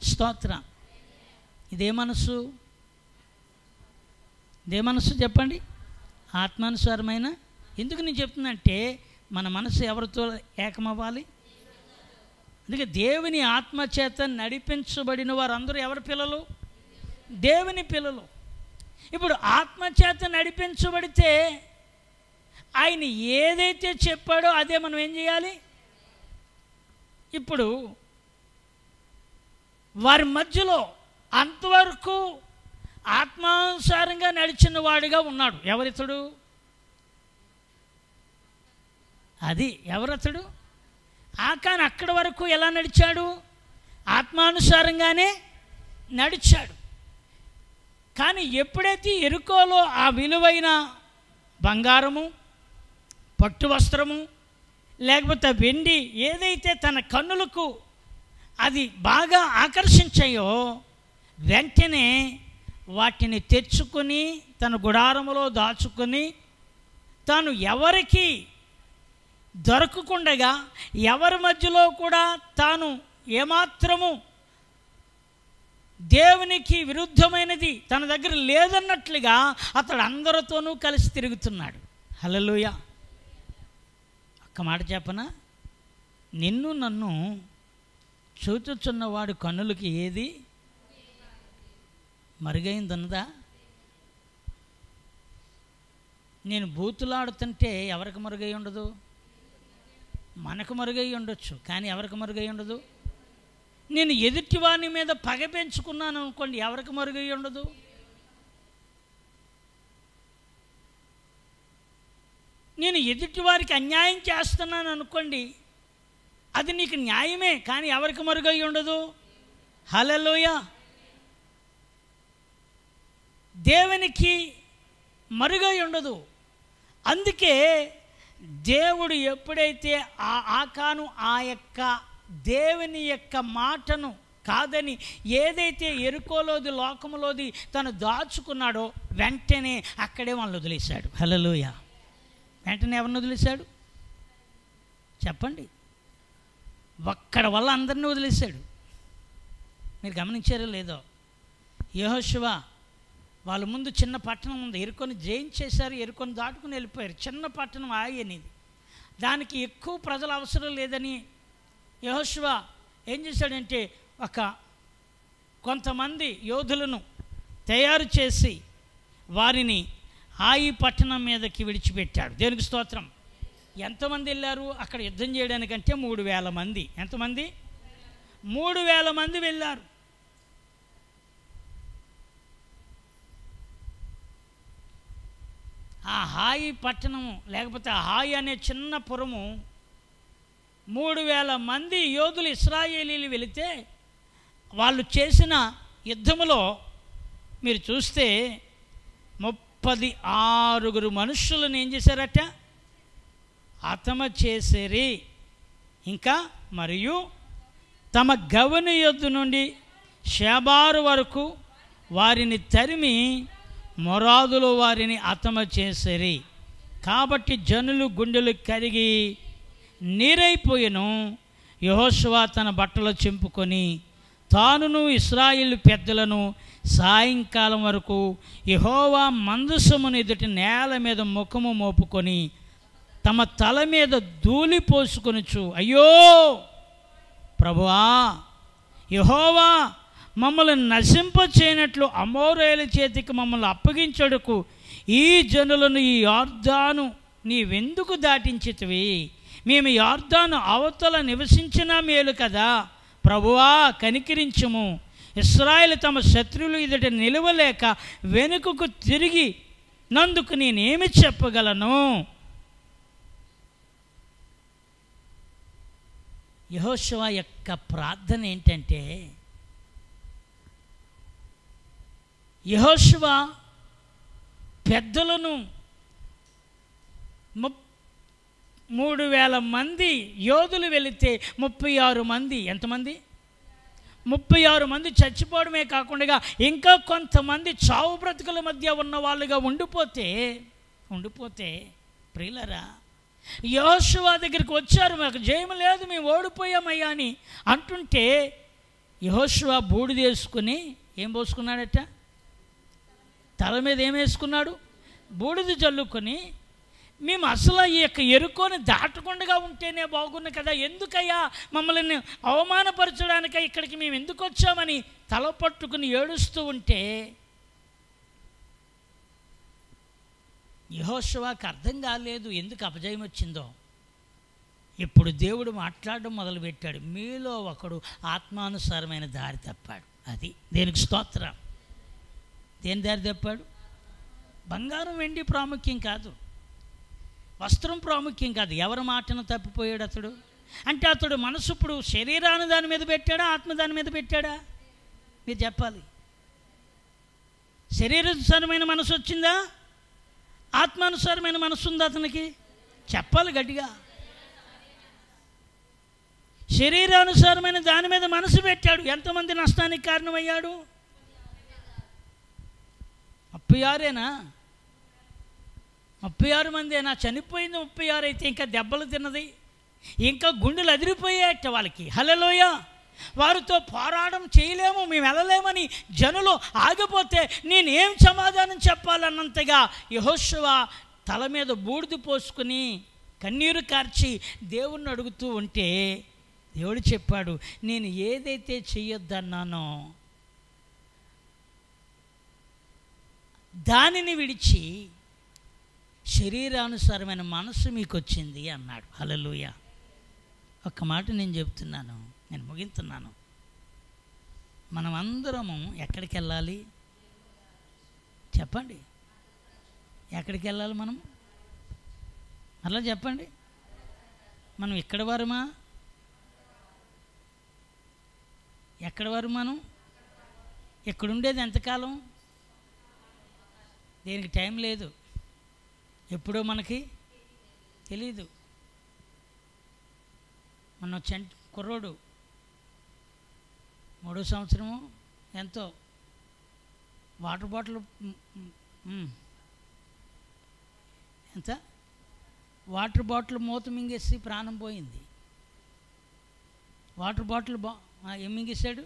స్తోత్రం. ఇదే మనసు, ఇదే మనసు చెప్పండి, ఆత్మానుసారమైన. ఎందుకు నేను చెప్తుందంటే మన మనసు ఎవరితో ఏకమవ్వాలి? అందుకే దేవుని ఆత్మచేత నడిపించబడిన వారందరూ ఎవరి పిల్లలు? దేవుని పిల్లలు. ఇప్పుడు ఆత్మచేత నడిపించబడితే ఆయన ఏదైతే చెప్పాడో అదే మనం ఏం చేయాలి? ఇప్పుడు వారి మధ్యలో అంతవరకు ఆత్మానుసారంగా నడిచిన వాడిగా ఉన్నాడు. ఎవరితడు? అది ఎవరతడు? ఆకాను అక్కడి వరకు ఎలా నడిచాడు? ఆత్మానుసారంగానే నడిచాడు. కానీ ఎప్పుడైతే ఎరుకోలో ఆ విలువైన బంగారము, పట్టు వస్త్రము, లేకపోతే వెండి ఏదైతే తన కన్నులకు అది బాగా ఆకర్షించాయో, వెంటనే వాటిని తెచ్చుకొని తన గుడారములో దాచుకొని తాను ఎవరికి దొరకకుండగా, ఎవరి మధ్యలో కూడా తాను ఏమాత్రము దేవునికి విరుద్ధమైనది తన దగ్గర లేదన్నట్లుగా అతడు అందరితోనూ కలిసి తిరుగుతున్నాడు. హల్లెలూయా. ఒక్క మాట చెప్పనా? నిన్ను నన్ను చూచుచున్నవాడు కన్నులకి ఏది మరుగైందన్నదా? నేను బూతులాడుతుంటే ఎవరికి మరుగై ఉండదు? మనకు మరుగై ఉండొచ్చు, కానీ ఎవరికి మరుగై ఉండదు? నేను ఎదుటివాని మీద పగ పెంచుకున్నాను అనుకోండి, ఎవరికి మరుగై ఉండదు? నేను ఎదుటివారికి అన్యాయం చేస్తున్నాను అనుకోండి, అది నీకు న్యాయమే, కానీ ఎవరికి మరుగై ఉండదు? హల్లెలూయా. దేవునికి మరుగై ఉండదు. అందుకే దేవుడు ఎప్పుడైతే ఆకాను ఆ యొక్క దేవుని యొక్క మాటను కాదని ఏదైతే ఎరుకోలోది లోకములోది తను దాచుకున్నాడో, వెంటనే అక్కడే వాళ్ళని వదిలేశాడు. హల్లెలూయా. వెంటనే ఎవరిని వదిలేశాడు చెప్పండి? ఒక్కడ వల్ల అందరినీ వదిలేశాడు. మీరు గమనించారో లేదో? యెహోషువ వాళ్ళ ముందు చిన్న పట్టణం ఉంది, ఎరుకొని జయించేశారు, ఎరుకొని దాటుకుని వెళ్ళిపోయారు. చిన్న పట్టణం ఆయనిది, దానికి ఎక్కువ ప్రజల అవసరం లేదని యెహోషువ ఏం చేశాడంటే కొంతమంది యోధులను తయారు చేసి వారిని ఆయి పట్టణం మీదకి విడిచిపెట్టాడు. దేవునికి స్తోత్రం. ఎంతమంది వెళ్ళారు అక్కడ యుద్ధం చేయడానికంటే? 3,000 మంది. ఎంతమంది? 3,000 మంది వెళ్ళారు. ఆ హాయి పట్టణము లేకపోతే ఆ హాయి అనే చిన్న పురము 3,000 మంది యోధులు ఇశ్రాయేలీలు వెళితే వాళ్ళు చేసిన యుద్ధములో మీరు చూస్తే 36 మనుషులను ఏం చేశారట? హతమ చేసేరి. ఇంకా మరియు తమ గవని యొద్ద నుండి షేబారు వరకు వారిని తరిమి మొరాదులో వారిని హతమ చేసేరి. కాబట్టి జనులు గుండెలు కరిగి నీరైపోయెను. యెహోషువ తన బట్టలు చింపుకొని తానును ఇశ్రాయేలు పెద్దలను సాయంకాలం వరకు యెహోవా మందసమును ఎదుటి నేల మీద ముఖము మోపుకొని తమ తల మీద ధూళి పోసుకొనుచు, అయ్యో ప్రభువా, యెహోవా మమ్మల్ని నశింపచేయనట్లు అమోరేయుల చేతికి మమ్మల్ని అప్పగించడుకు ఈ జనులను ఈ యొర్దాను నీవెందుకు దాటించితివి? మేము యొర్దాను అవతల నివసించినా మేలు కదా. ప్రభువా కనికరించుము. ఇశ్రాయేలు తమ శత్రువులు ఎదుట నిలవలేక వెనుకకు తిరిగి నందుకు నేనేమి చెప్పగలను? యెహోషువ యొక్క ప్రార్థన ఏంటంటే, యెహోషువ పెద్దలను 3,000 మంది యోధులు వెళితే 36 మంది, ఎంతమంది? 36 మంది చచ్చిపోవడమే కాకుండా ఇంకా కొంతమంది చావు బ్రతుకుల మధ్య ఉన్న వాళ్ళుగా ఉండిపోతే ప్రియులరా, యెహోషువ దగ్గరికి వచ్చారు, మాకు జయం లేదు, మేము ఓడిపోయామయ్యా అని అంటుంటే యెహోషువ బూడిద వేసుకుని ఏం పోసుకున్నాడట? తల మీద ఏం వేసుకున్నాడు? బూడిద జల్లుకొని, మేము అసలు ఈ యొక్క ఎరుకోని దాటకుండా ఉంటేనే బాగుంది కదా, ఎందుకయ్యా మమ్మల్ని అవమానపరచడానిక ఇక్కడికి మేము ఎందుకు వచ్చామని తల పట్టుకుని ఏడుస్తూ ఉంటే యెహోషువకు అర్థం కాలేదు ఎందుకు అపజయం వచ్చిందో. ఇప్పుడు దేవుడు మాట్లాడడం మొదలుపెట్టాడు, మీలో ఒకడు ఆత్మానుసారమైన దారి తప్పాడు. అది దేనికి స్తోత్రం. దేని దారి తప్పాడు? బంగారం వెండి ప్రాముఖ్యం కాదు, వస్త్రం ప్రాముఖ్యం కాదు. ఎవరి మాటను తప్పిపోయాడు అతడు? అంటే అతడు మనసు ఇప్పుడు శరీరాన్ని దాని మీద పెట్టాడా, ఆత్మ దాని మీద పెట్టాడా? మీరు చెప్పాలి. శరీరానుసారమైన మనసు వచ్చిందా, ఆత్మానుసారమైన మనసు ఉందా అతనికి? చెప్పాలి గట్టిగా. శరీరానుసారమైన దాని మీద మనసు పెట్టాడు. ఎంతమంది నష్టానికి కారణమయ్యాడు? 36ఏనా? 36 మందేనా? చనిపోయింది 36 అయితే ఇంకా దెబ్బలు తిన్నది, ఇంకా గుండెలు అదిరిపోయాయట వాళ్ళకి. హల్లెలూయా. వారితో పోరాటం చేయలేము, మేము వెళ్ళలేమని జనులు ఆగిపోతే నేనేం సమాధానం చెప్పాలన్నంతగా యెహోషువ తల మీద బూడిద పోసుకుని కన్నీరు కార్చి దేవుణ్ణి అడుగుతూ ఉంటే దేవుడు చెప్పాడు, నేను ఏదైతే చెయ్యొద్దన్నానో దానిని విడిచి శరీరానుసారమైన మనసు మీకు వచ్చింది అన్నాడు. హల్లెలూయా. ఒక్క మాట నేను చెప్తున్నాను, నేను ముగిస్తున్నాను. మనం అందరము ఎక్కడికి వెళ్ళాలి చెప్పండి? ఎక్కడికి వెళ్ళాలి మనం? అలా చెప్పండి. మనం ఇక్కడ వారమా? ఎక్కడ వారు మనం? ఎక్కడుండేది ఎంతకాలం? దేనికి టైం లేదు, ఎప్పుడో మనకి తెలీదు. మన కుర్రోడు 3వ సంవత్సరము ఎంతో వాటర్ బాటిల్ ఎంత వాటర్ బాటిల్ మూత మింగేసి ప్రాణం పోయింది. వాటర్ బాటిల్ ఏం మింగేశాడు?